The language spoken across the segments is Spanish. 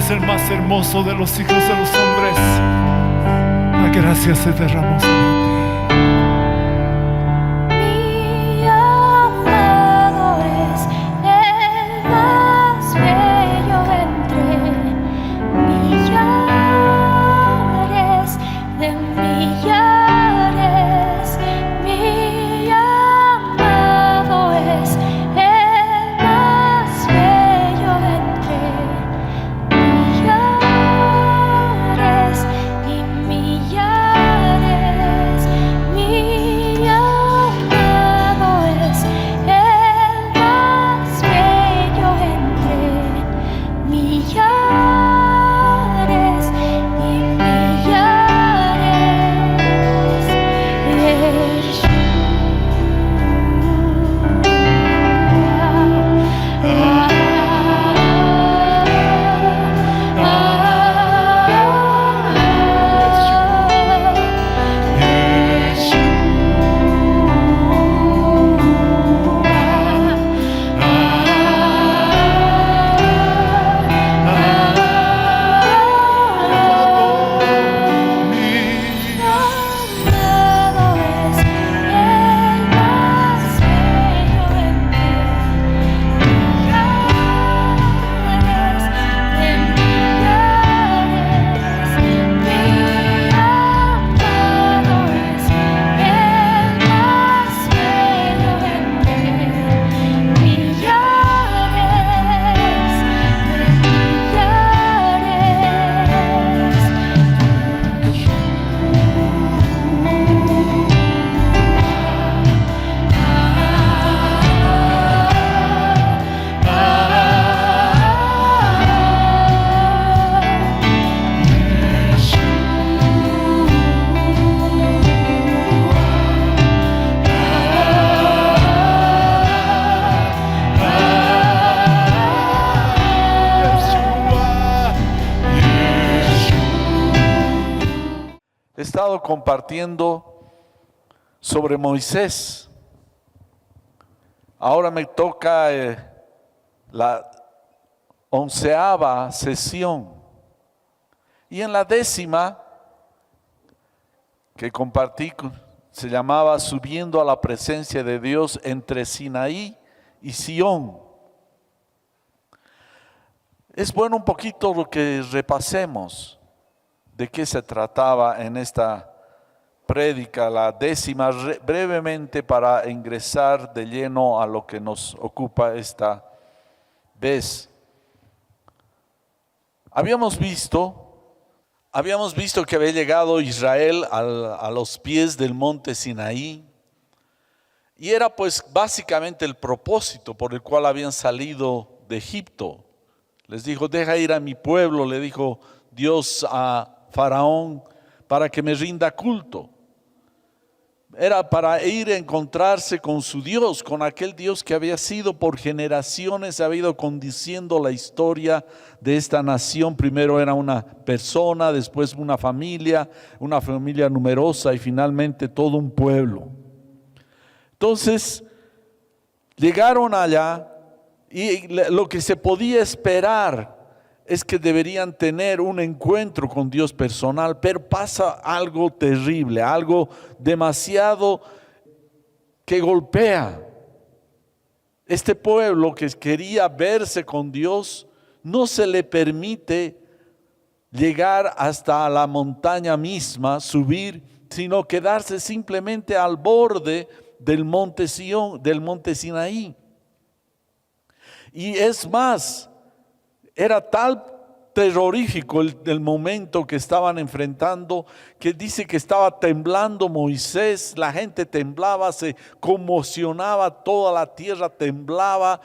eres el más hermoso de los hijos de los hombres. La gracia se derramó sobre ti. Mi amado es el más bello entre millares de millares. Mi amado es el más bello entre millares y millares. Mi amado es el más bello entre millares y millares. Amado es el más bello entre millares de millares. Mi amado es el más bello entre millares de He estado compartiendo sobre Moisés. Ahora me toca la 11ª sesión. Y en la 10ª que compartí se llamaba Subiendo a la presencia de Dios entre Sinaí y Sión. Es bueno un poquito lo que repasemos de qué se trataba en esta prédica, la 10ª, brevemente para ingresar de lleno a lo que nos ocupa esta vez. Habíamos visto que había llegado Israel a los pies del monte Sinaí, y era pues básicamente el propósito por el cual habían salido de Egipto. Les dijo: deja ir a mi pueblo, le dijo Dios a Faraón, para que me rinda culto. Era para ir a encontrarse con su Dios, con aquel Dios que había sido por generaciones, había ido conduciendo la historia de esta nación. Primero era una persona, después una familia numerosa y finalmente todo un pueblo. Entonces llegaron allá y lo que se podía esperar es que deberían tener un encuentro con Dios personal, pero pasa algo terrible, algo demasiado que golpea. Este pueblo que quería verse con Dios, no se le permite llegar hasta la montaña misma, subir, sino quedarse simplemente al borde del monte Sión, del monte Sinaí. Y es más, era tal terrorífico el momento que estaban enfrentando, que dice que estaba temblando Moisés, la gente temblaba, se conmocionaba, toda la tierra temblaba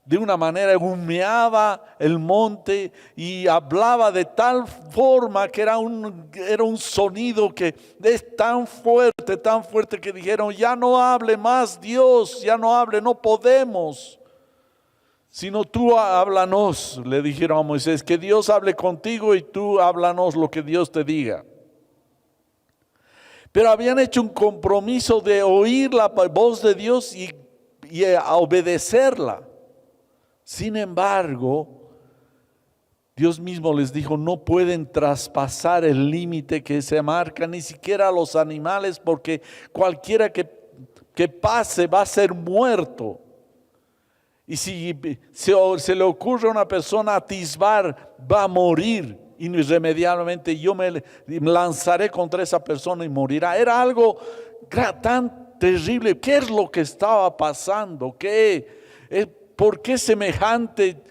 de una manera, humeaba el monte y hablaba de tal forma que era un sonido que es tan fuerte que dijeron: ya no hable más Dios, ya no hable, no podemos. Sino tú háblanos, le dijeron a Moisés, que Dios hable contigo y tú háblanos lo que Dios te diga. Pero habían hecho un compromiso de oír la voz de Dios y a obedecerla. Sin embargo, Dios mismo les dijo, no pueden traspasar el límite que se marca, ni siquiera a los animales, porque cualquiera que pase va a ser muerto. Y si se le ocurre a una persona atisbar, va a morir irremediablemente. Yo me lanzaré contra esa persona y morirá. Era algo tan terrible. ¿Qué es lo que estaba pasando? ¿Por qué semejante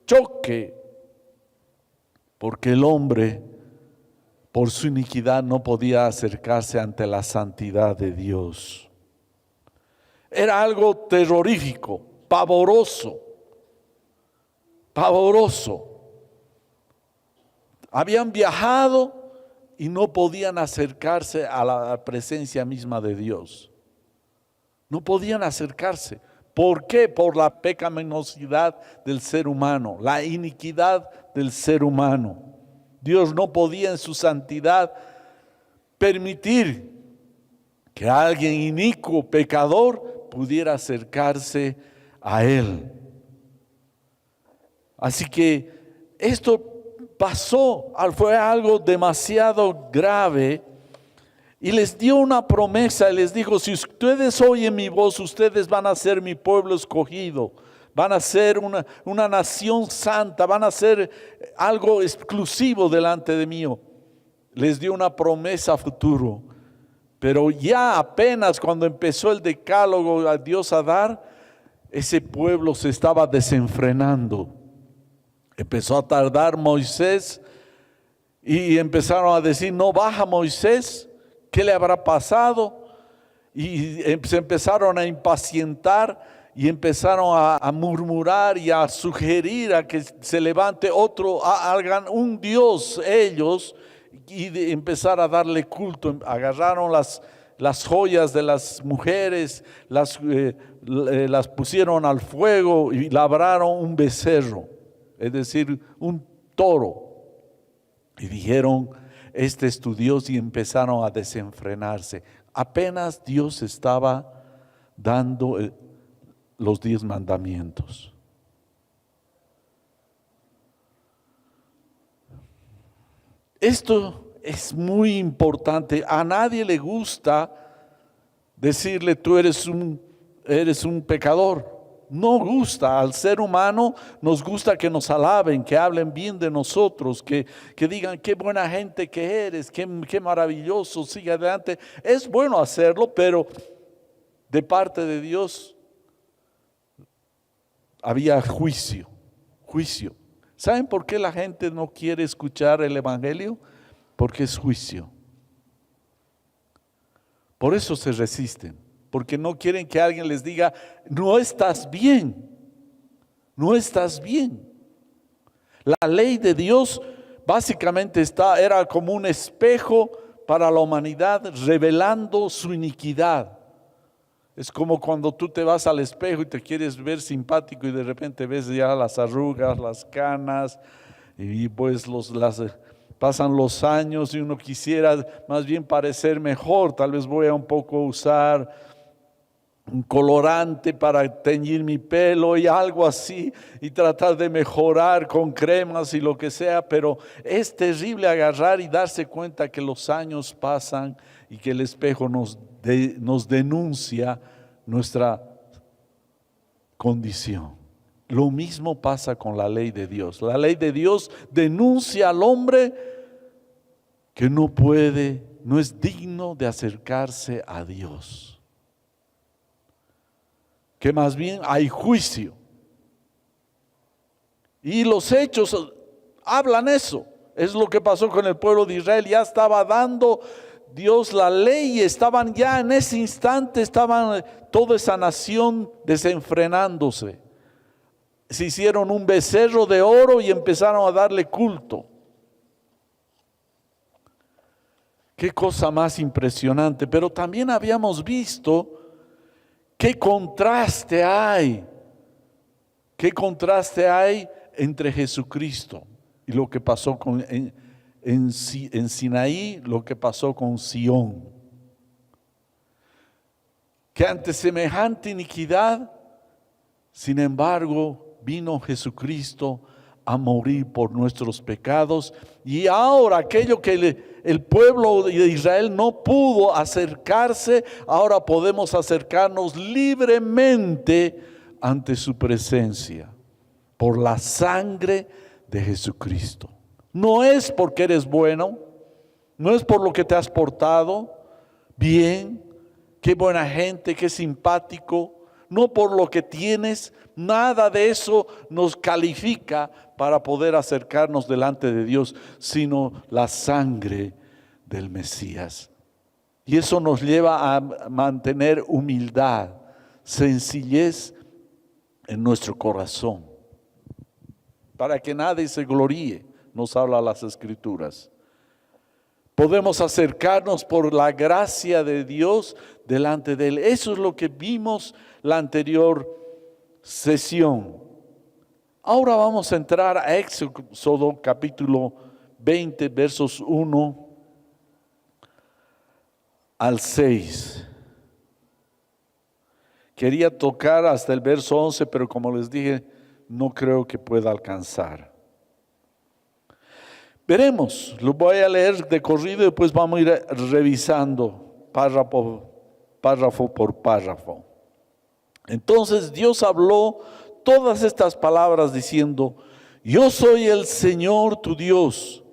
choque? Porque el hombre, por su iniquidad, no podía acercarse ante la santidad de Dios. Era algo terrorífico, pavoroso. Habían viajado y no podían acercarse a la presencia misma de Dios. No podían acercarse. ¿Por qué? Por la pecaminosidad del ser humano, la iniquidad del ser humano. Dios no podía en su santidad permitir que alguien inicuo, pecador, pudiera acercarse a Él. Así que esto pasó, fue algo demasiado grave. Y les dio una promesa y les dijo, si ustedes oyen mi voz, ustedes van a ser mi pueblo escogido, van a ser una nación santa, van a ser algo exclusivo delante de mí. Les dio una promesa a futuro, pero ya apenas cuando empezó el decálogo a Dios a dar, ese pueblo se estaba desenfrenando. Empezó a tardar Moisés y empezaron a decir, no baja Moisés. ¿Qué le habrá pasado? Y se empezaron a impacientar y empezaron a murmurar y a sugerir a que se levante otro, hagan un Dios ellos y empezar a darle culto. Agarraron las joyas de las mujeres, las pusieron al fuego y labraron un becerro, es decir, un toro. Y dijeron, este es tu Dios, y empezaron a desenfrenarse. Apenas Dios estaba dando los 10 mandamientos. Esto es muy importante. A nadie le gusta decirle tú eres un pecador. No gusta, al ser humano nos gusta que nos alaben, que hablen bien de nosotros, que digan qué buena gente que eres, qué maravilloso, sigue adelante. Es bueno hacerlo, pero de parte de Dios había juicio. ¿Saben por qué la gente no quiere escuchar el evangelio? Porque es juicio. Por eso se resisten. Porque no quieren que alguien les diga, no estás bien. La ley de Dios básicamente era como un espejo para la humanidad revelando su iniquidad. Es como cuando tú te vas al espejo y te quieres ver simpático y de repente ves ya las arrugas, las canas y pues pasan los años y uno quisiera más bien parecer mejor. Tal vez voy a un poco usar un colorante para teñir mi pelo y algo así y tratar de mejorar con cremas y lo que sea, pero es terrible agarrar y darse cuenta que los años pasan y que el espejo nos denuncia nuestra condición. Lo mismo pasa con la ley de Dios. La ley de Dios denuncia al hombre que no es digno de acercarse a Dios. Que más bien hay juicio. Y los hechos hablan eso. Es lo que pasó con el pueblo de Israel. Ya estaba dando Dios la ley y estaban ya en ese instante, estaban toda esa nación desenfrenándose. Se hicieron un becerro de oro y empezaron a darle culto. Qué cosa más impresionante. Pero también habíamos visto qué contraste hay entre Jesucristo y lo que pasó en Sinaí, lo que pasó con Sión. Que ante semejante iniquidad, sin embargo, vino Jesucristo a morir por nuestros pecados. Y ahora aquello que el pueblo de Israel no pudo acercarse, ahora podemos acercarnos libremente ante su presencia por la sangre de Jesucristo. No es porque eres bueno, no es por lo que te has portado bien, qué buena gente, qué simpático, no por lo que tienes, nada de eso nos califica para poder acercarnos delante de Dios, sino la sangre del Mesías. Y eso nos lleva a mantener humildad, sencillez en nuestro corazón, para que nadie se gloríe, nos habla las Escrituras. Podemos acercarnos por la gracia de Dios delante de Él. Eso es lo que vimos la anterior sesión. Ahora vamos a entrar a Éxodo capítulo 20, versos 1 al 6. Quería tocar hasta el verso 11, pero como les dije, no creo que pueda alcanzar. Veremos, lo voy a leer de corrido y después vamos a ir revisando párrafo por párrafo. Entonces Dios habló todas estas palabras diciendo: yo soy el Señor tu Dios,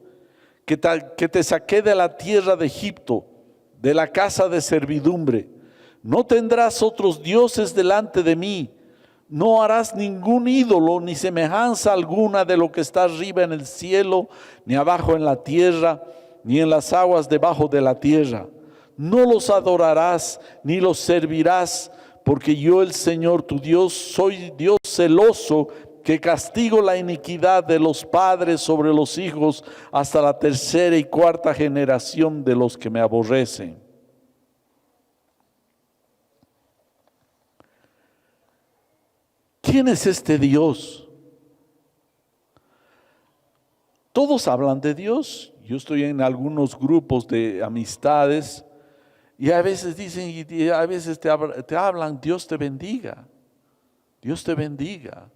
que te saqué de la tierra de Egipto, de la casa de servidumbre. No tendrás otros dioses delante de mí. No harás ningún ídolo ni semejanza alguna de lo que está arriba en el cielo, ni abajo en la tierra, ni en las aguas debajo de la tierra. No los adorarás ni los servirás, porque yo, el Señor tu Dios, soy Dios celoso, que castigo la iniquidad de los padres sobre los hijos hasta la tercera y cuarta generación de los que me aborrecen. ¿Quién es este Dios? Todos hablan de Dios. Yo estoy en algunos grupos de amistades y a veces dicen, y a veces te hablan, Dios te bendiga, Dios te bendiga.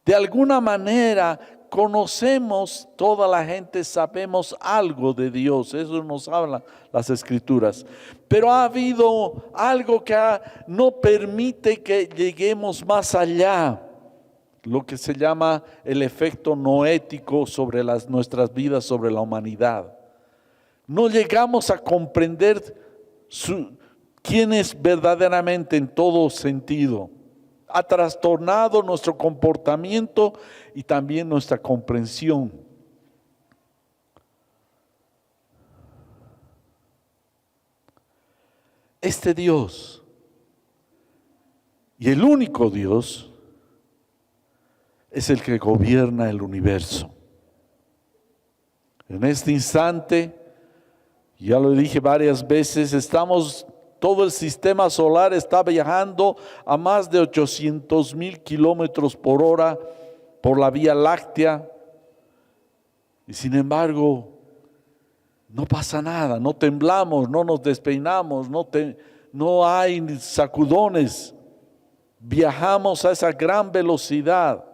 De alguna manera conocemos, toda la gente sabemos algo de Dios, eso nos hablan las Escrituras. Pero ha habido algo que no permite que lleguemos más allá, lo que se llama el efecto noético sobre nuestras vidas, sobre la humanidad. No llegamos a comprender quién es verdaderamente en todo sentido. Ha trastornado nuestro comportamiento y también nuestra comprensión. Este Dios y el único Dios es el que gobierna el universo. En este instante, ya lo dije varias veces, todo el sistema solar está viajando a más de 800,000 kilómetros por hora por la Vía Láctea. Y sin embargo, no pasa nada, no temblamos, no nos despeinamos, no hay sacudones. Viajamos a esa gran velocidad.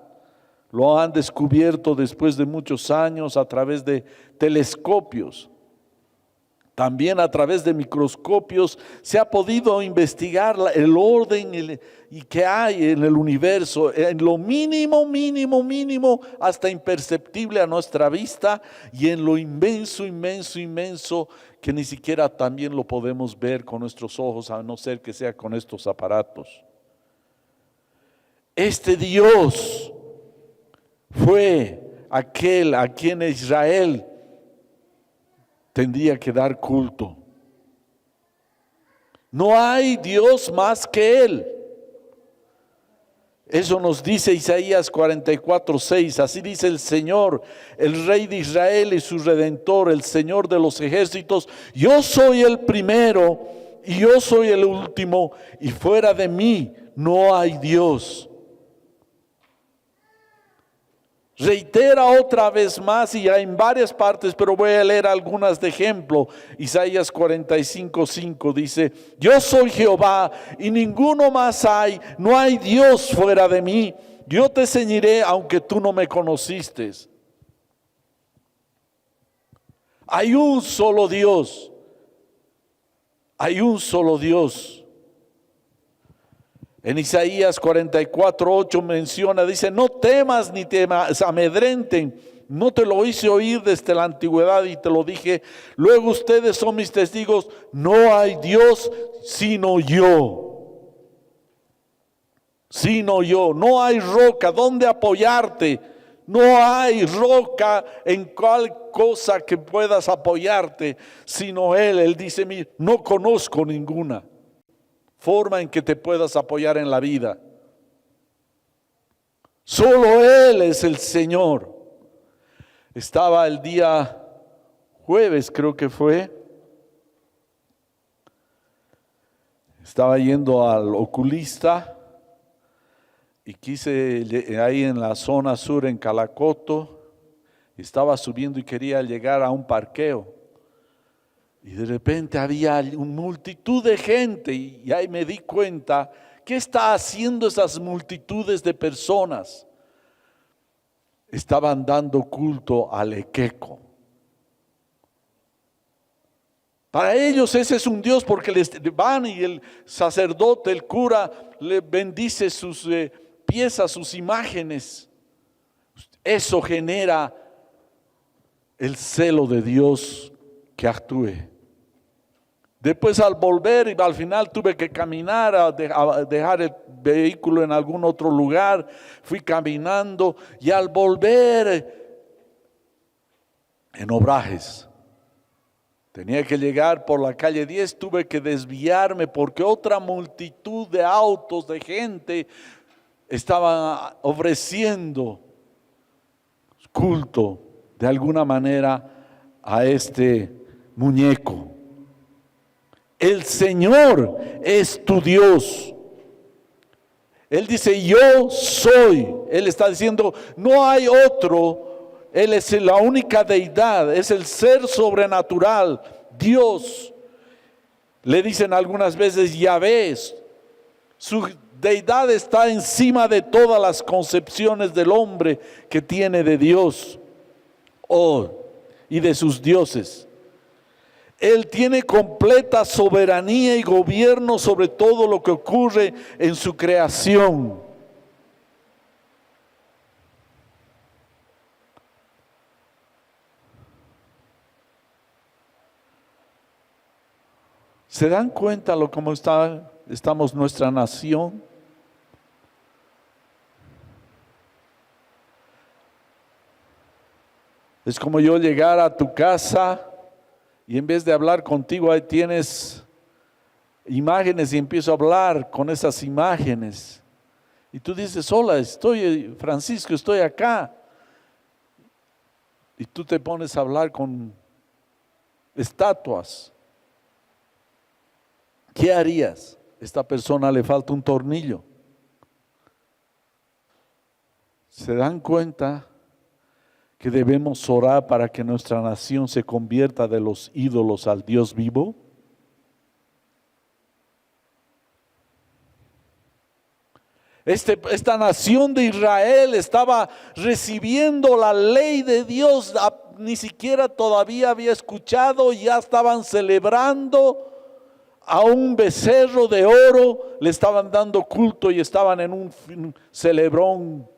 Lo han descubierto después de muchos años a través de telescopios. También a través de microscopios se ha podido investigar el orden y que hay en el universo, en lo mínimo, mínimo, mínimo, hasta imperceptible a nuestra vista, y en lo inmenso, inmenso, inmenso, que ni siquiera también lo podemos ver con nuestros ojos, a no ser que sea con estos aparatos. Este Dios fue aquel a quien Israel tendría que dar culto. No hay Dios más que Él. Eso nos dice Isaías 44:6. Así dice el Señor, el Rey de Israel y su Redentor, el Señor de los ejércitos: yo soy el primero y yo soy el último, y fuera de mí no hay Dios. Reitera otra vez más, y ya en varias partes, pero voy a leer algunas de ejemplo. Isaías 45:5 dice: yo soy Jehová y ninguno más hay, no hay Dios fuera de mí. Yo te ceñiré aunque tú no me conociste. Hay un solo Dios. Hay un solo Dios. En Isaías 44:8 menciona, dice, no temas ni te amedrenten. No te lo hice oír desde la antigüedad y te lo dije. Luego ustedes son mis testigos. No hay Dios sino yo. Sino yo. No hay roca donde apoyarte. No hay roca en cual cosa que puedas apoyarte, sino Él. Él dice, no conozco ninguna forma en que te puedas apoyar en la vida. Solo Él es el Señor. Estaba el día jueves, creo que fue. Estaba yendo al oculista y quise, ahí en la zona sur, en Calacoto, estaba subiendo y quería llegar a un parqueo. Y de repente había una multitud de gente y ahí me di cuenta, ¿qué está haciendo esas multitudes de personas? Estaban dando culto al Equeco. Para ellos ese es un Dios porque les van y el sacerdote, el cura, le bendice sus piezas, sus imágenes. Eso genera el celo de Dios que actúe. Después al volver y al final tuve que caminar a dejar el vehículo en algún otro lugar. Fui caminando y al volver en Obrajes, tenía que llegar por la calle 10, tuve que desviarme porque otra multitud de autos, de gente, estaban ofreciendo culto de alguna manera a este muñeco. El Señor es tu Dios. Él dice, yo soy. Él está diciendo, no hay otro. Él es la única deidad, es el ser sobrenatural, Dios. Le dicen algunas veces Yahvé. Su deidad está encima de todas las concepciones del hombre que tiene de Dios y de sus dioses. Él tiene completa soberanía y gobierno sobre todo lo que ocurre en su creación. ¿Se dan cuenta cómo estamos nuestra nación? Es como yo llegar a tu casa y en vez de hablar contigo, ahí tienes imágenes y empiezo a hablar con esas imágenes. Y tú dices, hola, Francisco, estoy acá. Y tú te pones a hablar con estatuas. ¿Qué harías? Esta persona le falta un tornillo. ¿Se dan cuenta que debemos orar para que nuestra nación se convierta de los ídolos al Dios vivo? Esta nación de Israel estaba recibiendo la ley de Dios, ni siquiera todavía había escuchado, ya estaban celebrando a un becerro de oro, le estaban dando culto y estaban en un celebrón,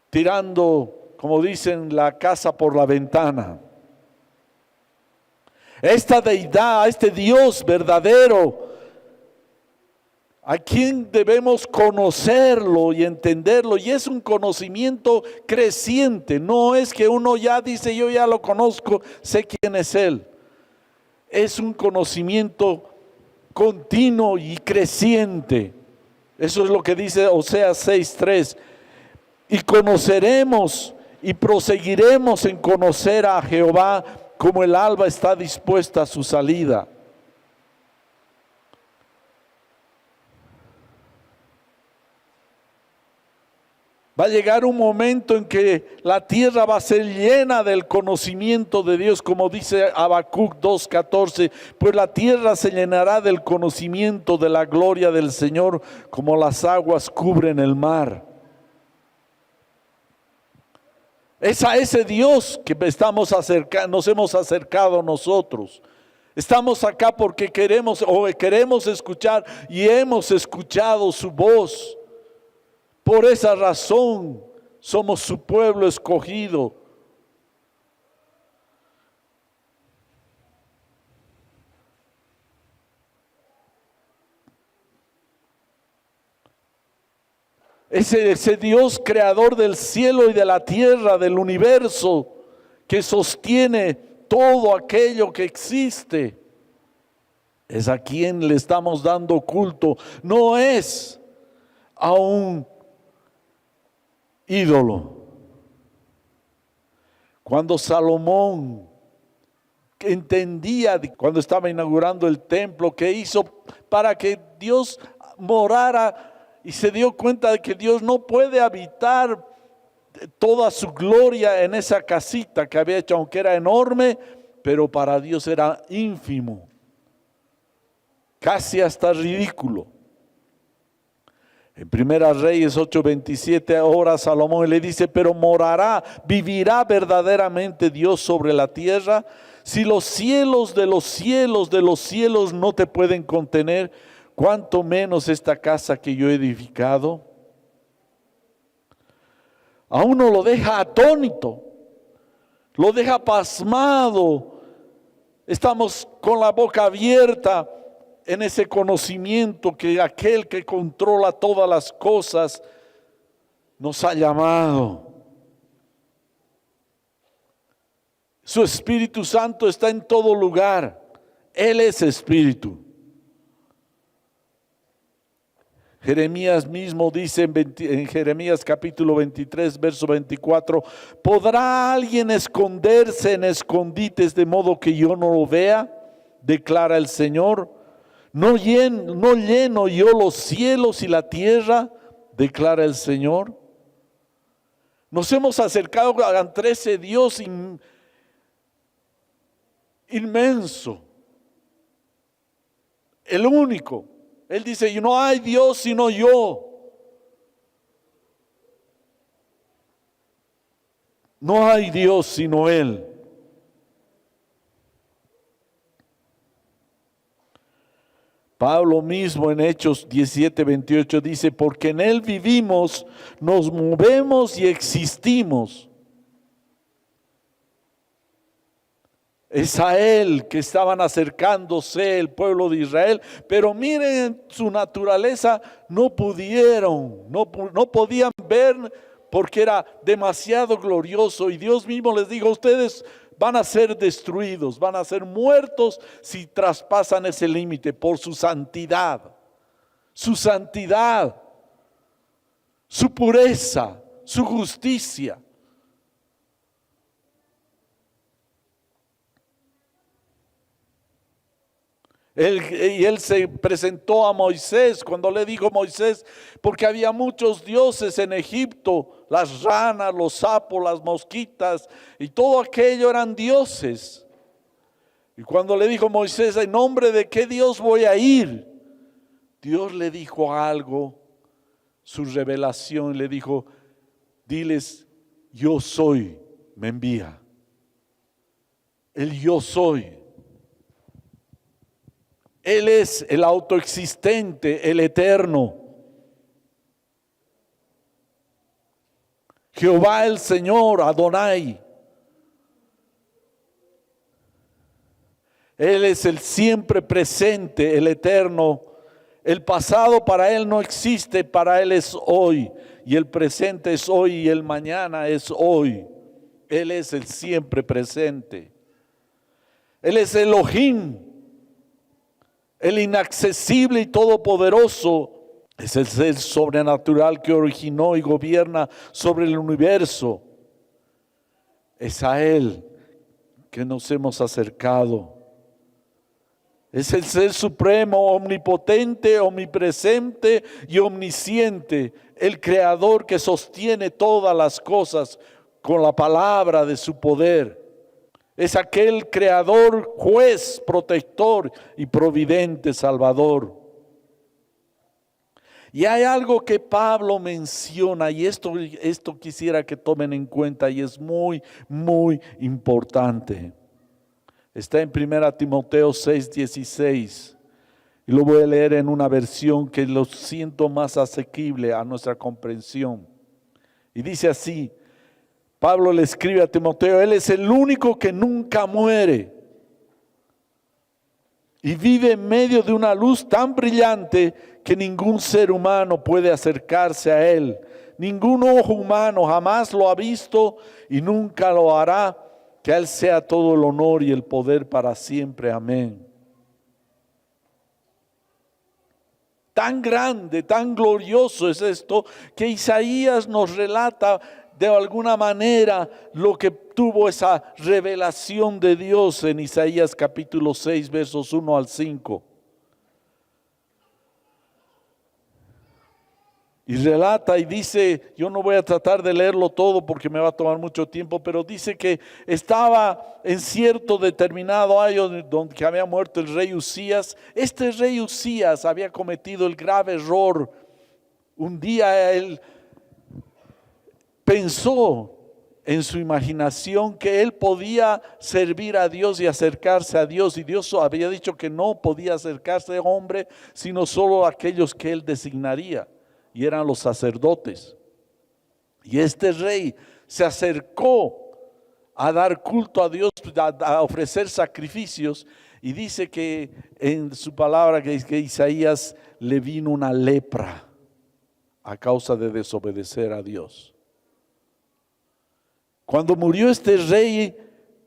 tirando, como dicen, la casa por la ventana. Esta deidad, este Dios verdadero, a quien debemos conocerlo y entenderlo, y es un conocimiento creciente, no es que uno ya dice, yo ya lo conozco, sé quién es Él. Es un conocimiento continuo y creciente. Eso es lo que dice Oseas 6:3. Y conoceremos y proseguiremos en conocer a Jehová como el alba está dispuesta a su salida. Va a llegar un momento en que la tierra va a ser llena del conocimiento de Dios, como dice Habacuc 2:14, pues la tierra se llenará del conocimiento de la gloria del Señor, como las aguas cubren el mar. Es a ese Dios que nos hemos acercado nosotros. Estamos acá porque queremos escuchar y hemos escuchado su voz. Por esa razón somos su pueblo escogido. Ese Dios creador del cielo y de la tierra, del universo, que sostiene todo aquello que existe, es a quien le estamos dando culto. No es a un ídolo. Cuando Salomón entendía, cuando estaba inaugurando el templo, que hizo para que Dios morara, y se dio cuenta de que Dios no puede habitar toda su gloria en esa casita que había hecho, aunque era enorme, pero para Dios era ínfimo, casi hasta ridículo. En Primera Reyes 8:27, ahora Salomón le dice: pero vivirá verdaderamente Dios sobre la tierra. Si los cielos de los cielos de los cielos no te pueden contener, cuánto menos esta casa que yo he edificado. A uno lo deja atónito, lo deja pasmado. Estamos con la boca abierta en ese conocimiento que aquel que controla todas las cosas nos ha llamado. Su Espíritu Santo está en todo lugar. Él es Espíritu. Jeremías mismo dice en Jeremías capítulo 23, verso 24: ¿podrá alguien esconderse en escondites de modo que yo no lo vea? Declara el Señor. ¿No lleno yo los cielos y la tierra? Declara el Señor. Nos hemos acercado ante ese Dios inmenso, el único. Él dice: no hay Dios sino yo. No hay Dios sino Él. Pablo mismo en Hechos 17:28 dice: porque en Él vivimos, nos movemos y existimos. Es a Él que estaban acercándose el pueblo de Israel, pero miren su naturaleza, no podían ver porque era demasiado glorioso, y Dios mismo les dijo: ustedes van a ser destruidos, van a ser muertos si traspasan ese límite por su santidad, su pureza, su justicia. Él se presentó a Moisés cuando le dijo: Moisés, porque había muchos dioses en Egipto, las ranas, los sapos, las mosquitas, y todo aquello eran dioses. Y cuando le dijo Moisés: ¿en nombre de qué Dios voy a ir? Dios le dijo algo, su revelación, le dijo: diles, yo soy, me envía. El yo soy. Él es el autoexistente, el eterno. Jehová el Señor, Adonai. Él es el siempre presente, el eterno. El pasado para Él no existe, para Él es hoy. Y el presente es hoy y el mañana es hoy. Él es el siempre presente. Él es Elohim, el inaccesible y todopoderoso. Es el ser sobrenatural que originó y gobierna sobre el universo. Es a Él que nos hemos acercado. Es el ser supremo, omnipotente, omnipresente y omnisciente, el creador que sostiene todas las cosas con la palabra de su poder. Es aquel creador, juez, protector y providente salvador. Y hay algo que Pablo menciona, y esto quisiera que tomen en cuenta, y es muy, muy importante. Está en 1 Timoteo 6:16, y lo voy a leer en una versión que lo siento más asequible a nuestra comprensión. Y dice así, Pablo le escribe a Timoteo, él es el único que nunca muere y vive en medio de una luz tan brillante que ningún ser humano puede acercarse a él. Ningún ojo humano jamás lo ha visto y nunca lo hará. Que a él sea todo el honor y el poder para siempre. Amén. Tan grande, tan glorioso es esto, que Isaías nos relata de alguna manera lo que tuvo esa revelación de Dios en Isaías capítulo 6, versos 1 al 5. Y relata y dice, yo no voy a tratar de leerlo todo porque me va a tomar mucho tiempo, pero dice que estaba en cierto determinado año donde que había muerto el rey Usías. Este rey Usías había cometido el grave error. Un día él pensó en su imaginación que él podía servir a Dios y acercarse a Dios, y Dios había dicho que no podía acercarse a hombre, sino solo a aquellos que él designaría. Y eran los sacerdotes. Y este rey se acercó a dar culto a Dios, a ofrecer sacrificios. Y dice que en su palabra que Isaías le vino una lepra a causa de desobedecer a Dios. Cuando murió este rey,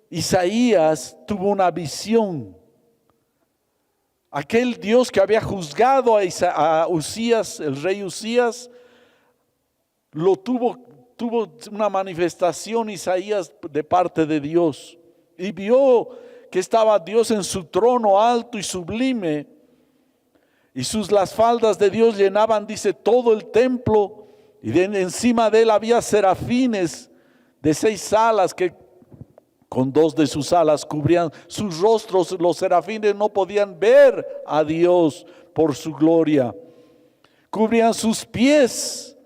Isaías tuvo una visión. Aquel Dios que había juzgado a Usías, el rey Usías, tuvo una manifestación Isaías de parte de Dios. Y vio que estaba Dios en su trono alto y sublime. Y las faldas de Dios llenaban, dice, todo el templo. Y encima de él había serafines de 6 alas que con 2 de sus alas cubrían sus rostros. Los serafines no podían ver a Dios por su gloria. Cubrían sus pies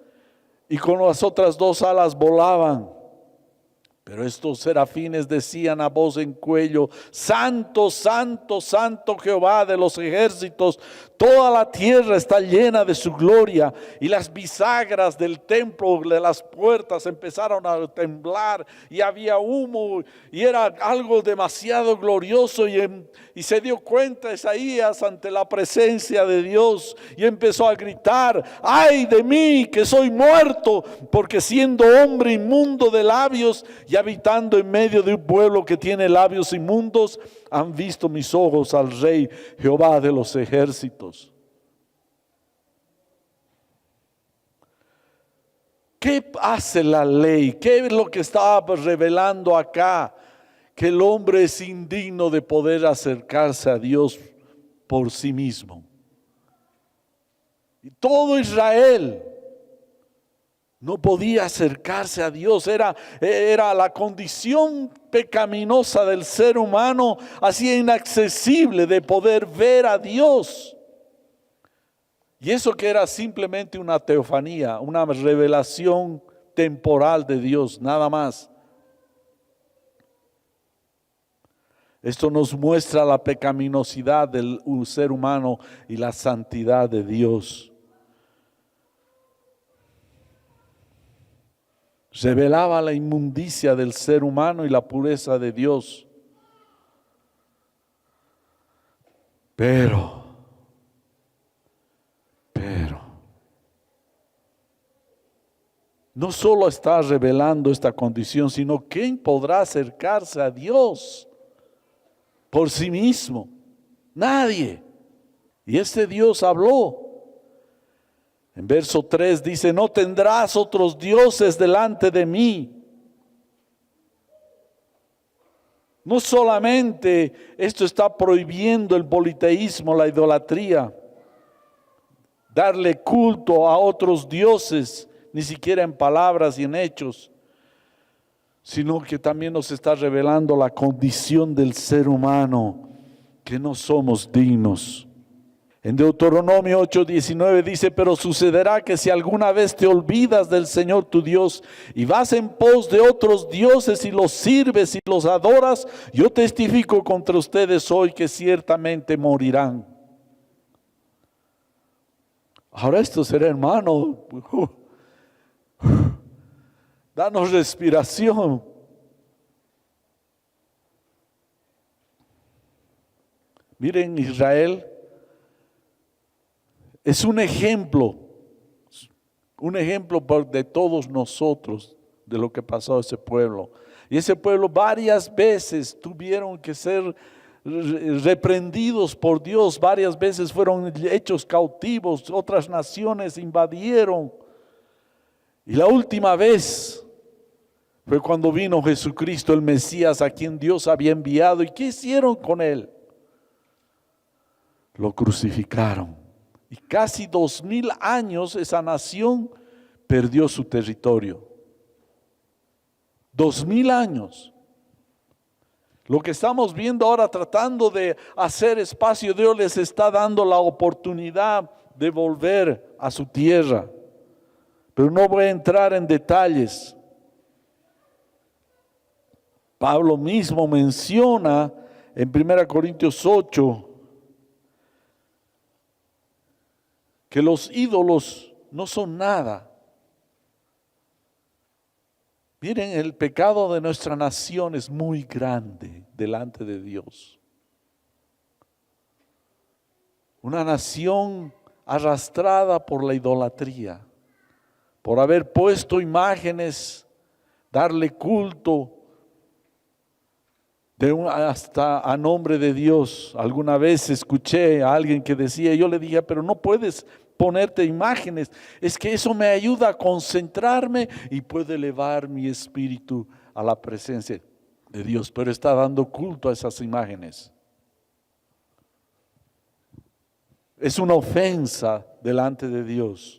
y con las otras 2 alas volaban. Pero estos serafines decían a voz en cuello: Santo, santo, santo Jehová de los ejércitos, toda la tierra está llena de su gloria. Y las bisagras del templo, de las puertas, empezaron a temblar y había humo y era algo demasiado glorioso. Y se dio cuenta Isaías ante la presencia de Dios y empezó a gritar: ¡ay de mí que soy muerto! Porque siendo hombre inmundo de labios y habitando en medio de un pueblo que tiene labios inmundos, han visto mis ojos al Rey Jehová de los ejércitos. ¿Qué hace la ley? ¿Qué es lo que estaba revelando acá? Que el hombre es indigno de poder acercarse a Dios por sí mismo. Y todo Israel no podía acercarse a Dios. Era la condición pecaminosa del ser humano, así inaccesible de poder ver a Dios. Y eso que era simplemente una teofanía, una revelación temporal de Dios, nada más. Esto nos muestra la pecaminosidad del ser humano y la santidad de Dios. Revelaba la inmundicia del ser humano y la pureza de Dios. Pero, no solo está revelando esta condición, sino ¿quién podrá acercarse a Dios por sí mismo? Nadie. Y este Dios habló. En verso 3 dice: no tendrás otros dioses delante de mí. No solamente esto está prohibiendo el politeísmo, la idolatría, darle culto a otros dioses, ni siquiera en palabras y en hechos, sino que también nos está revelando la condición del ser humano, que no somos dignos. En Deuteronomio 8:19 dice: pero sucederá que si alguna vez te olvidas del Señor tu Dios y vas en pos de otros dioses y los sirves y los adoras, yo testifico contra ustedes hoy que ciertamente morirán. Ahora esto será, hermano, danos respiración. Miren, Israel es un ejemplo de todos nosotros, de lo que pasó a ese pueblo. Y ese pueblo varias veces tuvieron que ser reprendidos por Dios, varias veces fueron hechos cautivos, otras naciones invadieron. Y la última vez fue cuando vino Jesucristo, el Mesías, a quien Dios había enviado. ¿Y qué hicieron con él? Lo crucificaron. Y casi 2000 años esa nación perdió su territorio. 2000 años. Lo que estamos viendo ahora, tratando de hacer espacio, Dios les está dando la oportunidad de volver a su tierra. Pero no voy a entrar en detalles. Pablo mismo menciona en 1 Corintios 8 que los ídolos no son nada. Miren, el pecado de nuestra nación es muy grande delante de Dios. Una nación arrastrada por la idolatría, por haber puesto imágenes, darle culto hasta a nombre de Dios. Alguna vez escuché a alguien que decía, yo le dije, pero no puedes ponerte imágenes, es que eso me ayuda a concentrarme y puede elevar mi espíritu a la presencia de Dios, pero está dando culto a esas imágenes. Es una ofensa delante de Dios.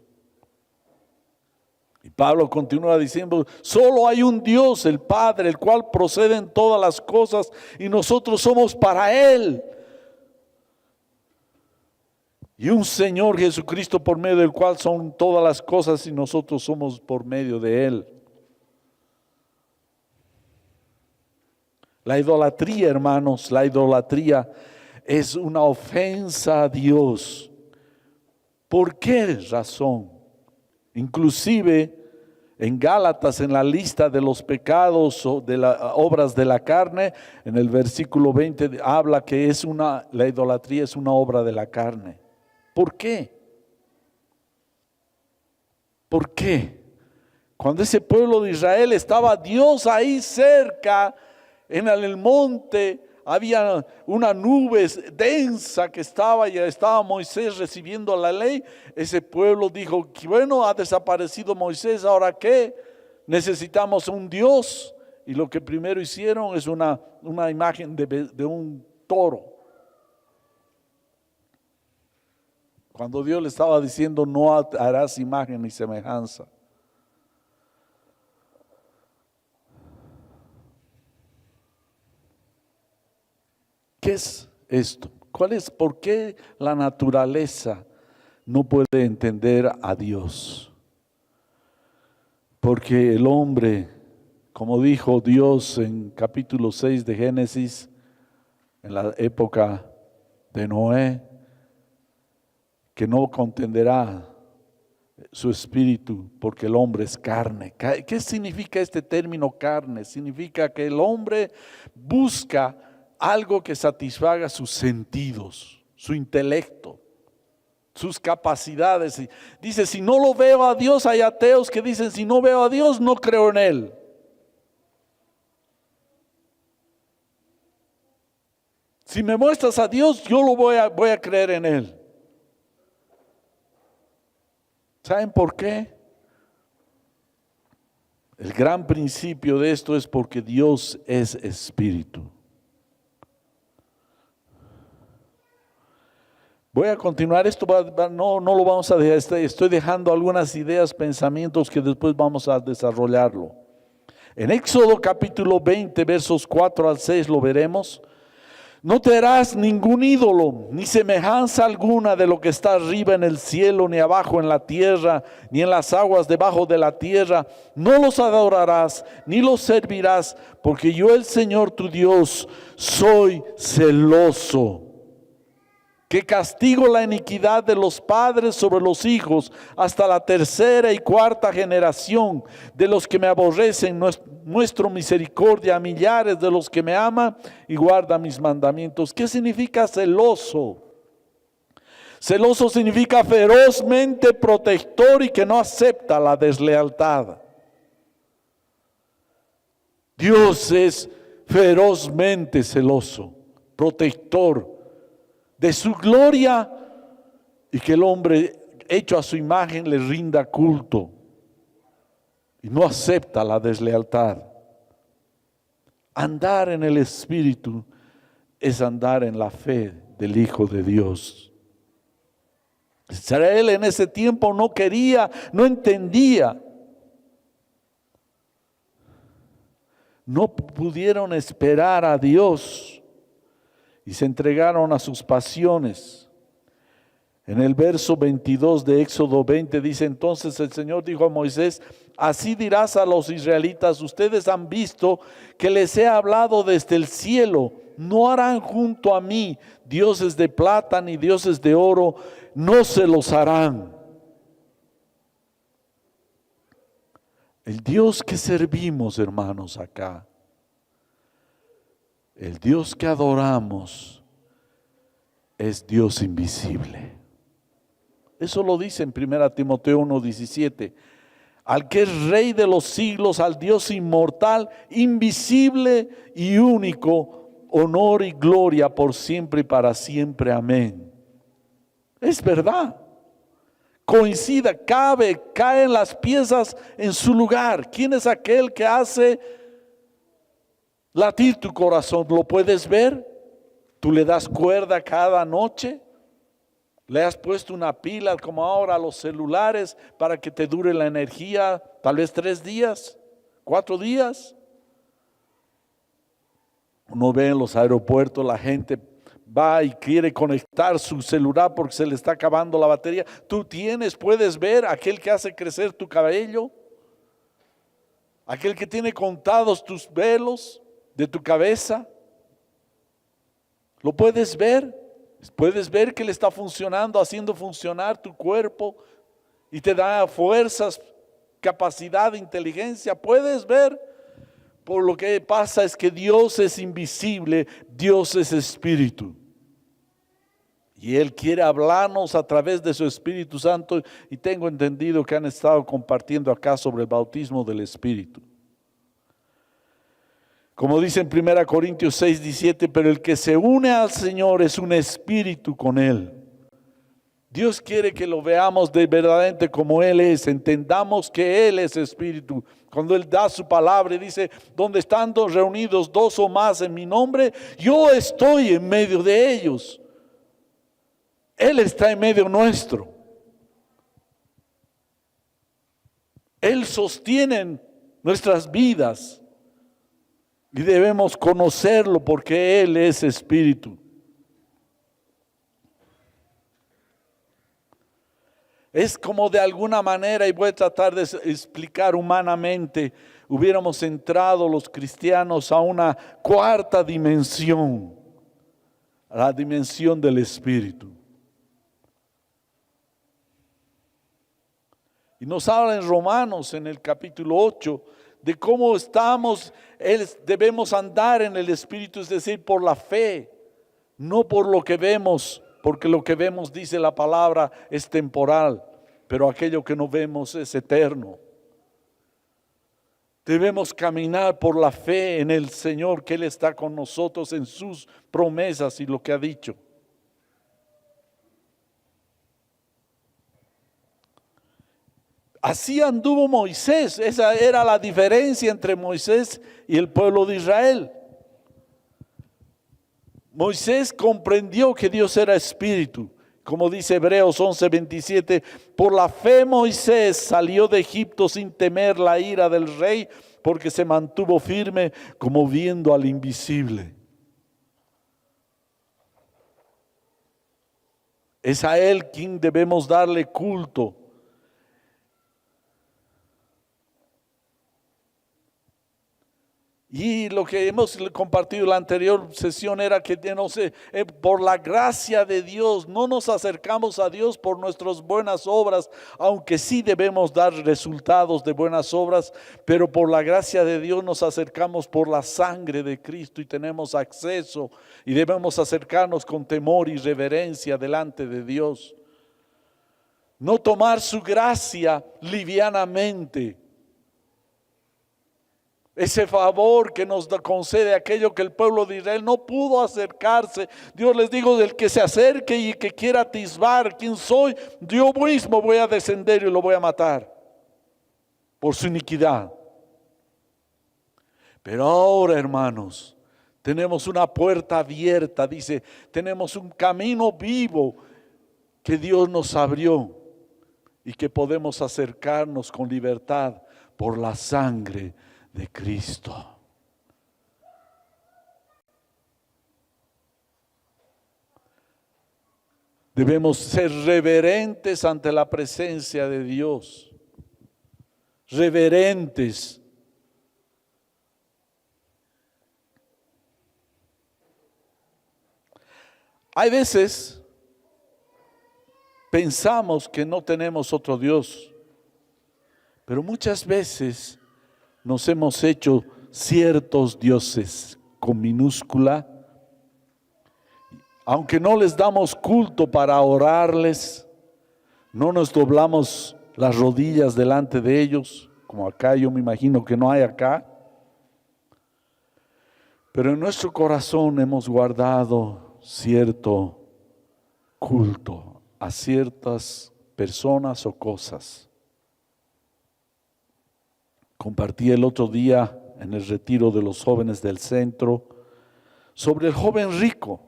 Y Pablo continúa diciendo, solo hay un Dios, el Padre, el cual proceden todas las cosas y nosotros somos para Él. Y un Señor Jesucristo por medio del cual son todas las cosas y nosotros somos por medio de Él. La idolatría, hermanos, la idolatría es una ofensa a Dios. ¿Por qué razón? Inclusive en Gálatas, en la lista de los pecados o de las obras de la carne, en el versículo 20 habla que la idolatría es una obra de la carne. ¿Por qué? ¿Por qué? Cuando ese pueblo de Israel estaba Dios ahí cerca, en el monte, había una nube densa que estaba y estaba Moisés recibiendo la ley. Ese pueblo dijo, bueno, ha desaparecido Moisés, ¿ahora qué? Necesitamos un Dios. Y lo que primero hicieron es una imagen de un toro. Cuando Dios le estaba diciendo, no harás imagen ni semejanza. ¿Qué es esto? ¿Por qué la naturaleza no puede entender a Dios? Porque el hombre, como dijo Dios en capítulo 6 de Génesis, en la época de Noé, que no contenderá su espíritu porque el hombre es carne. ¿Qué significa este término carne? Significa que el hombre busca algo que satisfaga sus sentidos, su intelecto, sus capacidades. Dice, si no lo veo a Dios, hay ateos que dicen, si no veo a Dios, no creo en Él. Si me muestras a Dios, yo voy a creer en Él. ¿Saben por qué? El gran principio de esto es porque Dios es espíritu. Voy a continuar, no lo vamos a dejar, estoy dejando algunas ideas, pensamientos que después vamos a desarrollarlo. En Éxodo capítulo 20, versos 4 al 6 lo veremos. No te harás ningún ídolo, ni semejanza alguna de lo que está arriba en el cielo, ni abajo en la tierra, ni en las aguas debajo de la tierra. No los adorarás, ni los servirás, porque yo, el Señor tu Dios, soy celoso, que castigo la iniquidad de los padres sobre los hijos hasta la tercera y cuarta generación de los que me aborrecen. Muestro misericordia a millares de los que me aman y guardan mis mandamientos. ¿Qué significa celoso? Celoso significa ferozmente protector y que no acepta la deslealtad. Dios es ferozmente celoso, protector de su gloria, y que el hombre hecho a su imagen le rinda culto y no acepta la deslealtad. Andar en el Espíritu es andar en la fe del Hijo de Dios. Israel en ese tiempo no quería, no entendía. No pudieron esperar a Dios y se entregaron a sus pasiones. En el verso 22 de Éxodo 20 dice: entonces el Señor dijo a Moisés: así dirás a los israelitas, ustedes han visto que les he hablado desde el cielo. No harán junto a mí dioses de plata ni dioses de oro, no se los harán. El Dios que servimos, hermanos, acá, el Dios que adoramos, es Dios invisible. Eso lo dice en 1 Timoteo 1:17. Al que es Rey de los siglos, al Dios inmortal, invisible y único, honor y gloria por siempre y para siempre. Amén. Es verdad. Caen las piezas en su lugar. ¿Quién es aquel que hace latir tu corazón? ¿Lo puedes ver? Tú le das cuerda cada noche. Le has puesto una pila como ahora a los celulares para que te dure la energía tal vez 3 días, 4 días. Uno ve en los aeropuertos la gente va y quiere conectar su celular porque se le está acabando la batería. Tú puedes ver aquel que hace crecer tu cabello, aquel que tiene contados tus velos de tu cabeza. ¿Lo puedes ver? Puedes ver que le está funcionando, haciendo funcionar tu cuerpo y te da fuerzas, capacidad, inteligencia. Puedes ver. Por lo que pasa es que Dios es invisible, Dios es espíritu. Y Él quiere hablarnos a través de su Espíritu Santo, y tengo entendido que han estado compartiendo acá sobre el bautismo del Espíritu. Como dice en 1 Corintios 6:17, pero el que se une al Señor es un espíritu con Él. Dios quiere que lo veamos de verdaderamente como Él es, entendamos que Él es espíritu. Cuando Él da su palabra y dice: donde están reunidos 2 o más en mi nombre, yo estoy en medio de ellos. Él está en medio nuestro. Él sostiene nuestras vidas y debemos conocerlo porque Él es espíritu. Es como de alguna manera, y voy a tratar de explicar humanamente, hubiéramos entrado los cristianos a una 4ª dimensión, a la dimensión del Espíritu. Y nos habla en Romanos, en el capítulo 8, de cómo debemos andar en el Espíritu, es decir, por la fe, no por lo que vemos. Porque lo que vemos, dice la palabra, es temporal, pero aquello que no vemos es eterno. Debemos caminar por la fe en el Señor, que Él está con nosotros en sus promesas y lo que ha dicho. Así anduvo Moisés. Esa era la diferencia entre Moisés y el pueblo de Israel. Moisés comprendió que Dios era espíritu, como dice Hebreos 11:27, por la fe Moisés salió de Egipto sin temer la ira del rey, porque se mantuvo firme como viendo al invisible. Es a Él quien debemos darle culto. Y lo que hemos compartido en la anterior sesión era que por la gracia de Dios no nos acercamos a Dios por nuestras buenas obras, aunque sí debemos dar resultados de buenas obras, pero por la gracia de Dios nos acercamos por la sangre de Cristo y tenemos acceso y debemos acercarnos con temor y reverencia delante de Dios. No tomar su gracia livianamente. Ese favor que nos concede aquello que el pueblo de Israel no pudo acercarse. Dios les dijo, del que se acerque y que quiera atisbar quién soy, yo mismo voy a descender y lo voy a matar por su iniquidad. Pero ahora, hermanos, tenemos una puerta abierta, dice, tenemos un camino vivo que Dios nos abrió y que podemos acercarnos con libertad por la sangre de Cristo. Debemos ser reverentes ante la presencia de Dios. Reverentes. Hay veces pensamos que no tenemos otro Dios, pero muchas veces nos hemos hecho ciertos dioses con minúscula, aunque no les damos culto para orarles, no nos doblamos las rodillas delante de ellos, como acá yo me imagino que no hay acá, pero en nuestro corazón hemos guardado cierto culto a ciertas personas o cosas. Compartí el otro día en el retiro de los jóvenes del centro sobre el joven rico.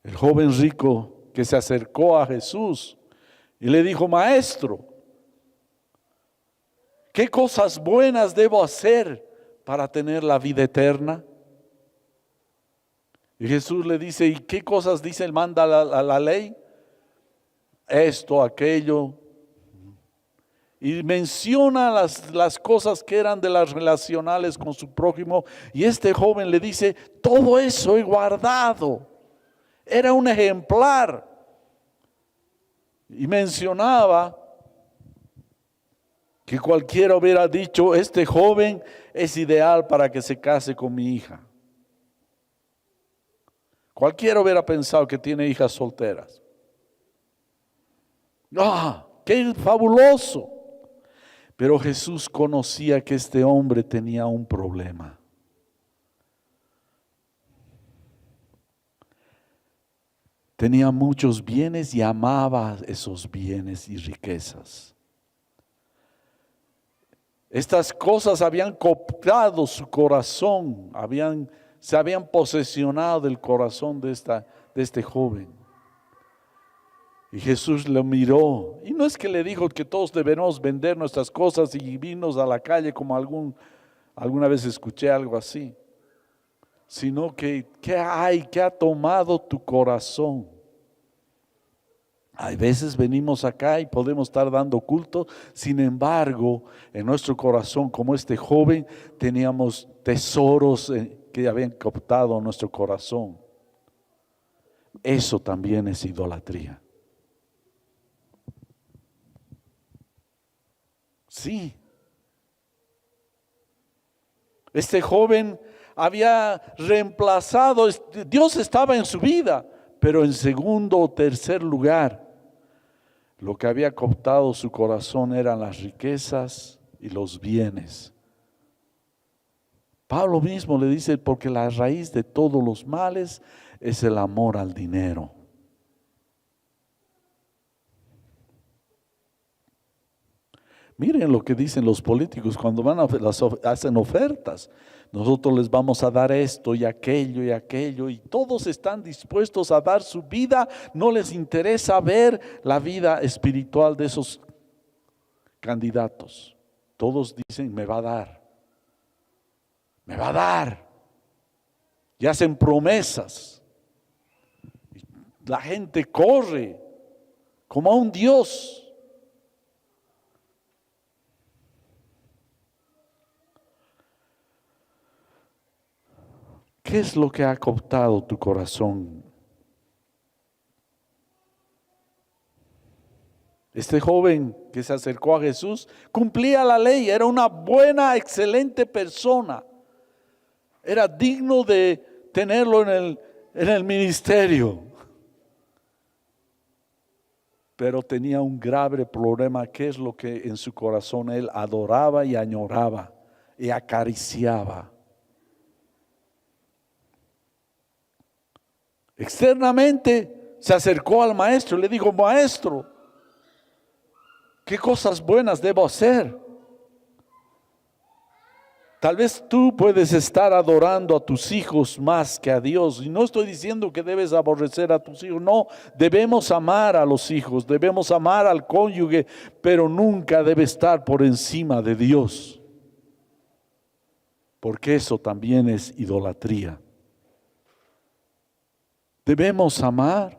El joven rico que se acercó a Jesús y le dijo, maestro, ¿qué cosas buenas debo hacer para tener la vida eterna? Y Jesús le dice, ¿y qué cosas dice, manda la ley? Esto, aquello. Y menciona las cosas que eran de las relacionales con su prójimo. Y este joven le dice, todo eso he guardado. Era un ejemplar. Y mencionaba que cualquiera hubiera dicho, este joven es ideal para que se case con mi hija. Cualquiera hubiera pensado que tiene hijas solteras. ¡Ah, qué fabuloso! Pero Jesús conocía que este hombre tenía un problema. Tenía muchos bienes y amaba esos bienes y riquezas. Estas cosas habían cooptado su corazón, se habían posesionado del corazón de este joven. Y Jesús lo miró, y no es que le dijo que todos debemos vender nuestras cosas y irnos a la calle como alguna vez escuché algo así, sino que ¿qué ha tomado tu corazón? Hay veces venimos acá y podemos estar dando culto, sin embargo, en nuestro corazón, como este joven, teníamos tesoros que habían cooptado nuestro corazón. Eso también es idolatría. Sí. Este joven había reemplazado, Dios estaba en su vida, pero en segundo o tercer lugar, lo que había cooptado su corazón eran las riquezas y los bienes. Pablo mismo le dice, porque la raíz de todos los males es el amor al dinero. Miren lo que dicen los políticos cuando hacen ofertas. Nosotros les vamos a dar esto y aquello, y todos están dispuestos a dar su vida. No les interesa ver la vida espiritual de esos candidatos. Todos dicen, me va a dar. Me va a dar. Y hacen promesas. La gente corre como a un Dios. ¿Qué es lo que ha cooptado tu corazón? Este joven que se acercó a Jesús cumplía la ley, era una buena, excelente persona. Era digno de tenerlo en el ministerio. Pero tenía un grave problema, que es lo que en su corazón él adoraba y añoraba y acariciaba. Externamente se acercó al maestro y le dijo, maestro, ¿qué cosas buenas debo hacer? Tal vez tú puedes estar adorando a tus hijos más que a Dios. Y no estoy diciendo que debes aborrecer a tus hijos. No, debemos amar a los hijos, debemos amar al cónyuge, pero nunca debe estar por encima de Dios. Porque eso también es idolatría. Debemos amar,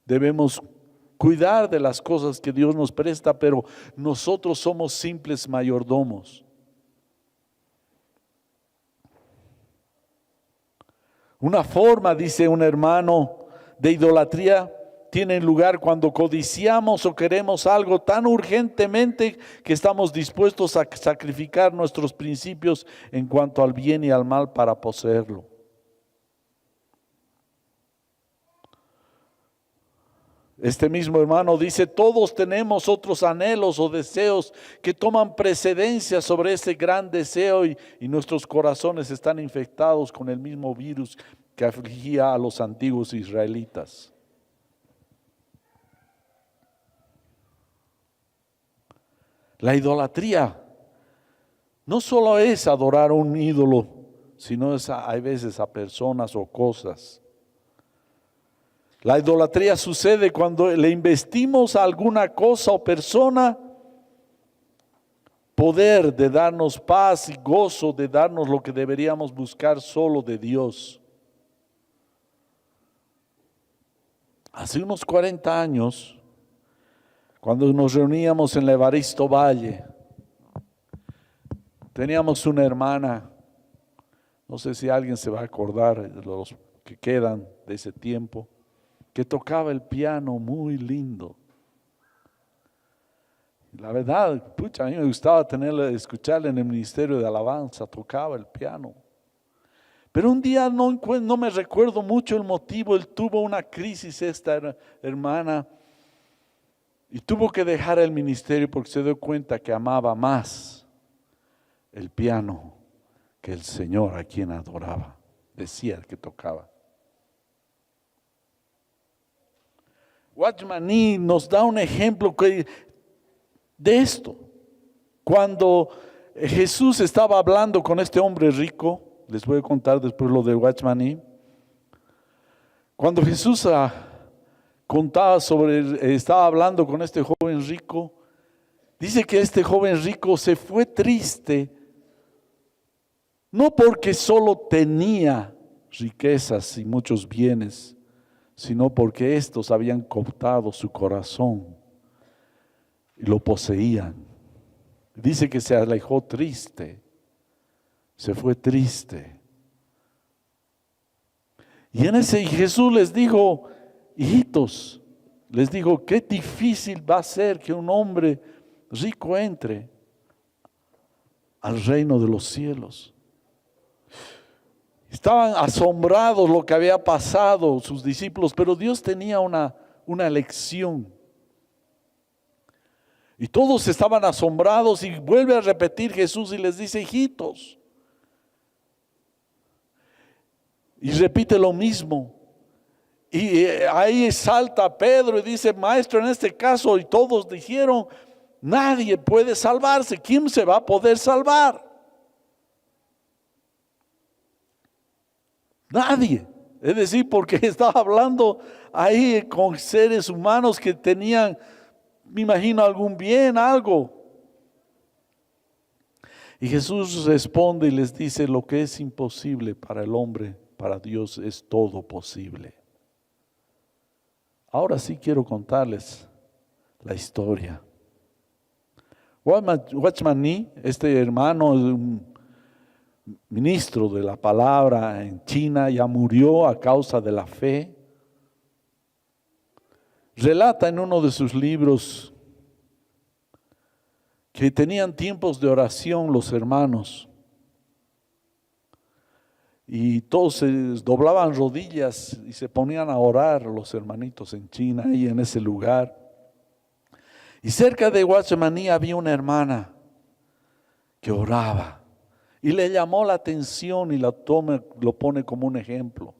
debemos cuidar de las cosas que Dios nos presta, pero nosotros somos simples mayordomos. Una forma, dice un hermano, de idolatría tiene lugar cuando codiciamos o queremos algo tan urgentemente que estamos dispuestos a sacrificar nuestros principios en cuanto al bien y al mal para poseerlo. Este mismo hermano dice, todos tenemos otros anhelos o deseos que toman precedencia sobre ese gran deseo y nuestros corazones están infectados con el mismo virus que afligía a los antiguos israelitas. La idolatría no solo es adorar a un ídolo, sino hay veces a personas o cosas. La idolatría sucede cuando le investimos a alguna cosa o persona poder de darnos paz y gozo, de darnos lo que deberíamos buscar solo de Dios. Hace unos 40 años, cuando nos reuníamos en la Evaristo Valle, teníamos una hermana, no sé si alguien se va a acordar de los que quedan de ese tiempo, que tocaba el piano muy lindo. La verdad, a mí me gustaba escucharle en el ministerio de alabanza, tocaba el piano. Pero un día no me recuerdo mucho el motivo, él tuvo una crisis esta hermana y tuvo que dejar el ministerio porque se dio cuenta que amaba más el piano que el Señor a quien adoraba, decía el que tocaba. Watchman Nee nos da un ejemplo de esto. Cuando Jesús estaba hablando con este hombre rico, les voy a contar después lo de Watchman Nee. Cuando Jesús estaba hablando con este joven rico, dice que este joven rico se fue triste, no porque solo tenía riquezas y muchos bienes, sino porque estos habían cooptado su corazón y lo poseían. Dice que se alejó triste, se fue triste. Y Jesús les dijo, hijitos, les dijo, qué difícil va a ser que un hombre rico entre al reino de los cielos. Estaban asombrados lo que había pasado sus discípulos, pero Dios tenía una lección. Y todos estaban asombrados y vuelve a repetir Jesús y les dice, hijitos. Y repite lo mismo. Y ahí salta Pedro y dice, maestro, en este caso, y todos dijeron, nadie puede salvarse. ¿Quién se va a poder salvar? Nadie. Es decir, porque estaba hablando ahí con seres humanos que tenían, me imagino, algún bien, algo. Y Jesús responde y les dice: lo que es imposible para el hombre, para Dios es todo posible. Ahora sí quiero contarles la historia. Watchman Nee, este hermano, un ministro de la palabra en China, ya murió a causa de la fe. Relata en uno de sus libros que tenían tiempos de oración los hermanos y todos se doblaban rodillas y se ponían a orar los hermanitos en China y en ese lugar. Y cerca de Watchman Nee había una hermana que oraba y le llamó la atención y lo pone como un ejemplo.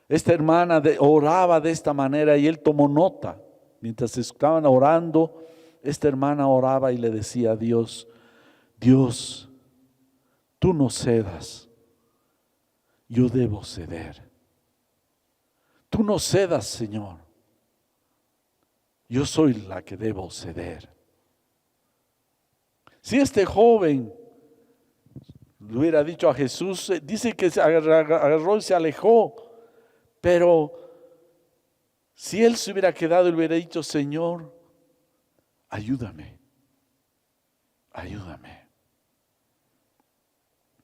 Esta hermana oraba de esta manera y él tomó nota. Mientras estaban orando, esta hermana oraba y le decía a Dios: Dios, tú no cedas, yo debo ceder. Tú no cedas, Señor, yo soy la que debo ceder. Si este joven le hubiera dicho a Jesús, dice que se agarró y se alejó, pero si él se hubiera quedado y le hubiera dicho: Señor, ayúdame, ayúdame.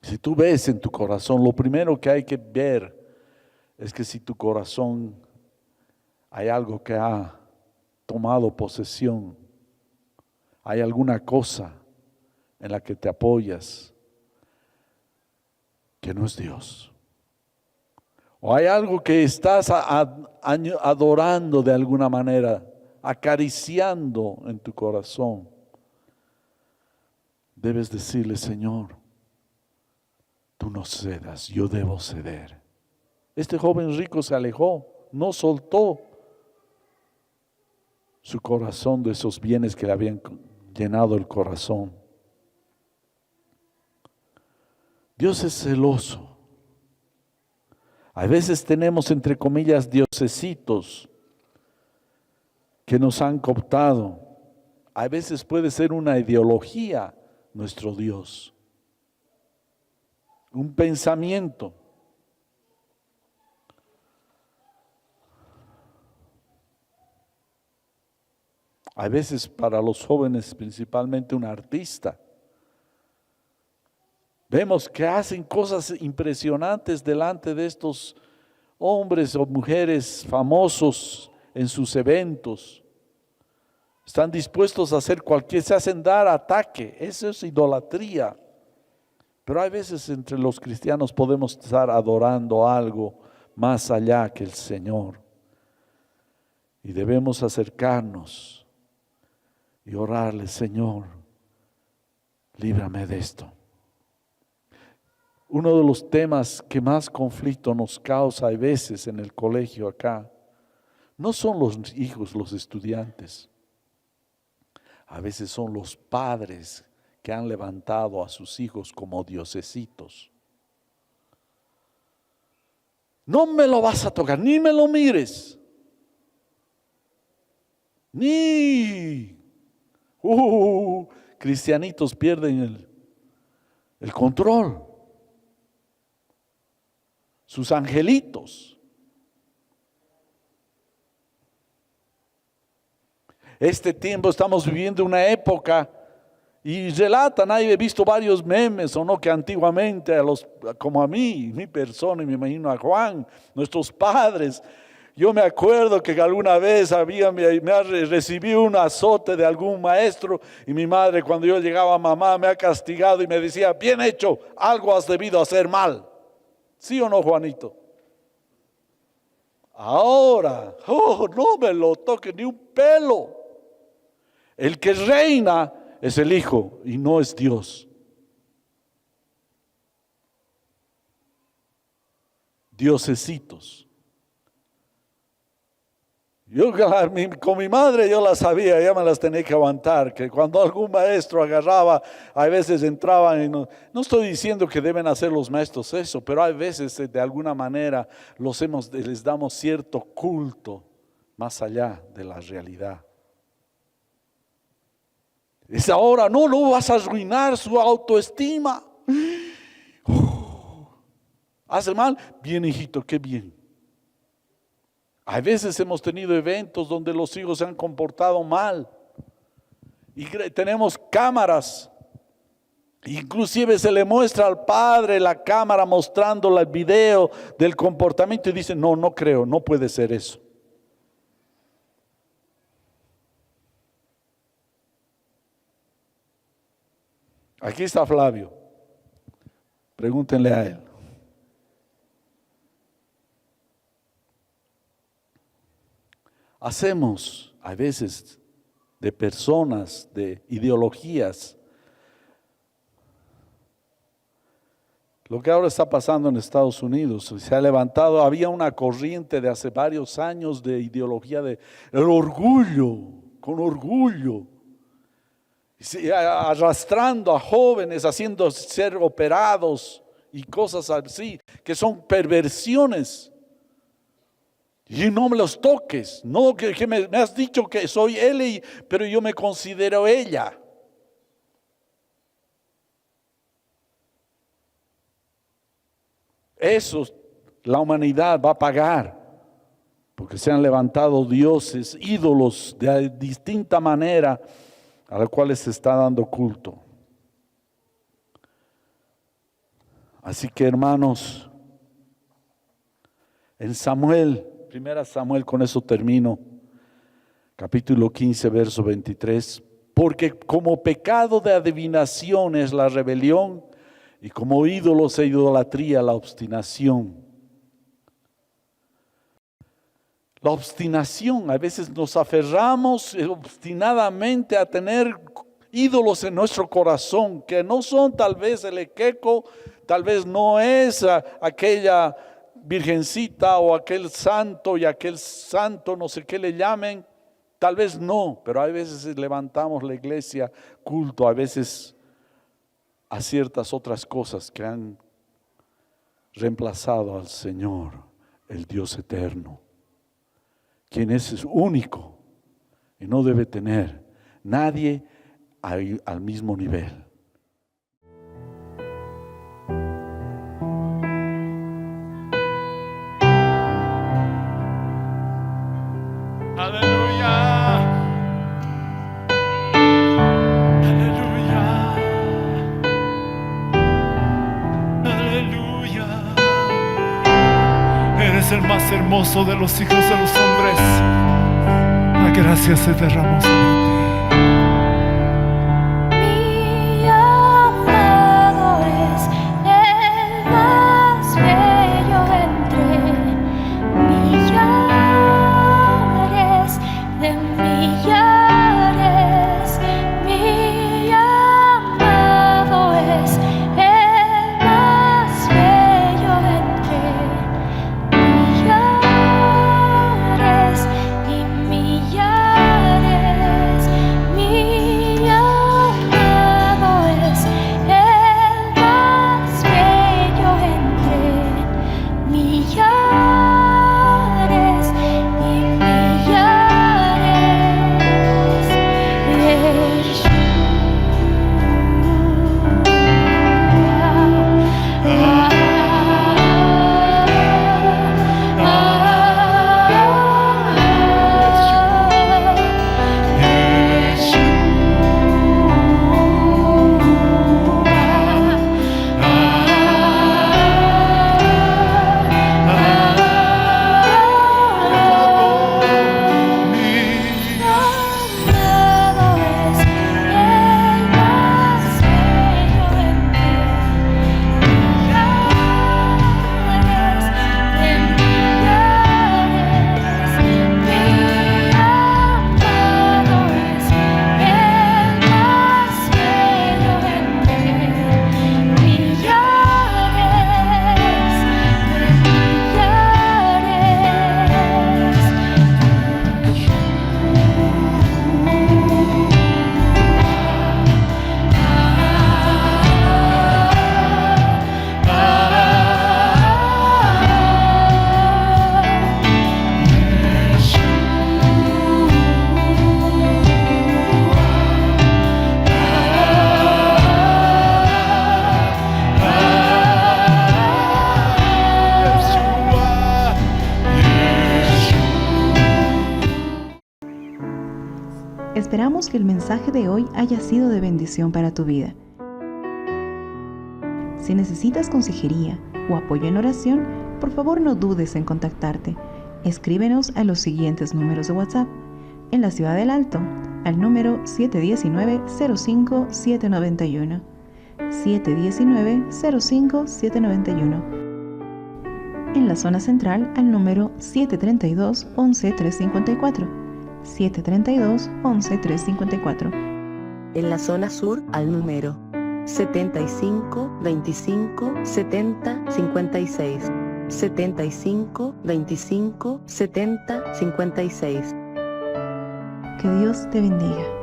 Si tú ves en tu corazón, lo primero que hay que ver es que si tu corazón hay algo que ha tomado posesión, hay alguna cosa en la que te apoyas que no es Dios, o hay algo que estás adorando de alguna manera, acariciando en tu corazón, debes decirle: Señor, tú no cedas, yo debo ceder. Este joven rico se alejó, no soltó su corazón de esos bienes que le habían llenado el corazón. Dios es celoso. A veces tenemos, entre comillas, diosesitos que nos han cooptado. A veces puede ser una ideología nuestro Dios, un pensamiento. A veces para los jóvenes, principalmente un artista. Vemos que hacen cosas impresionantes delante de estos hombres o mujeres famosos en sus eventos. Están dispuestos a hacer se hacen dar ataque. Eso es idolatría. Pero hay veces entre los cristianos podemos estar adorando algo más allá que el Señor. Y debemos acercarnos y orarle: Señor, líbrame de esto. Uno de los temas que más conflicto nos causa a veces en el colegio acá, no son los hijos, los estudiantes. A veces son los padres que han levantado a sus hijos como diosesitos. No me lo vas a tocar, ni me lo mires. Cristianitos pierden el control. Sus angelitos. Este tiempo estamos viviendo una época y relatan, he visto varios memes, o no, que antiguamente como a mí, mi persona, y me imagino a Juan, nuestros padres, yo me acuerdo que alguna vez recibí un azote de algún maestro y mi madre, cuando yo llegaba: mamá, me ha castigado, y me decía: bien hecho, algo has debido hacer mal. ¿Sí o no, Juanito? Ahora, no me lo toque ni un pelo. El que reina es el Hijo y no es Dios. Diosesitos. Con mi madre yo la sabía, ya me las tenía que aguantar, que cuando algún maestro agarraba, a veces entraban y no estoy diciendo que deben hacer los maestros eso, pero hay veces de alguna manera les damos cierto culto más allá de la realidad. Es ahora, no vas a arruinar su autoestima. ¿Hace mal? Bien, hijito, qué bien. A veces hemos tenido eventos donde los hijos se han comportado mal y tenemos cámaras. Inclusive se le muestra al padre la cámara mostrando el video del comportamiento y dice, no creo, no puede ser eso. Aquí está Flavio. Pregúntenle a él. Hacemos a veces de personas, de ideologías, lo que ahora está pasando en Estados Unidos. Se ha levantado, había una corriente de hace varios años de ideología de el orgullo, con orgullo, arrastrando a jóvenes, haciendo ser operados y cosas así, que son perversiones. Y no me los toques, no que me has dicho que soy él, pero yo me considero ella. Eso la humanidad va a pagar, porque se han levantado dioses, ídolos de distinta manera a los cuales se está dando culto. Así que hermanos, en Samuel, 1 Samuel, con eso termino, capítulo 15, verso 23, porque como pecado de adivinación es la rebelión, y como ídolos e idolatría la obstinación. La obstinación, a veces nos aferramos obstinadamente a tener ídolos en nuestro corazón, que no son tal vez el equeco, tal vez no es aquella virgencita o aquel santo y aquel santo, no sé qué le llamen, tal vez no, pero a veces levantamos la iglesia culto, a veces a ciertas otras cosas que han reemplazado al Señor, el Dios eterno, quien es único y no debe tener nadie al mismo nivel. Aleluya. Aleluya. Aleluya. Eres el más hermoso de los hijos de los hombres. La gracia se derramó sobre ti. Mi amado es el más bello entre millares de millares. Mi amado es el más bello entre millares y millares. Esperamos que el mensaje de hoy haya sido de bendición para tu vida. Si necesitas consejería o apoyo en oración, por favor no dudes en contactarte. Escríbenos a los siguientes números de WhatsApp. En la Ciudad del Alto, al número 719-05-791. 719-05-791. En la zona central, al número 732-11-354. 732-11-354. En la zona sur, al número 75 25 70 56. 75 25 70 56. Que Dios te bendiga.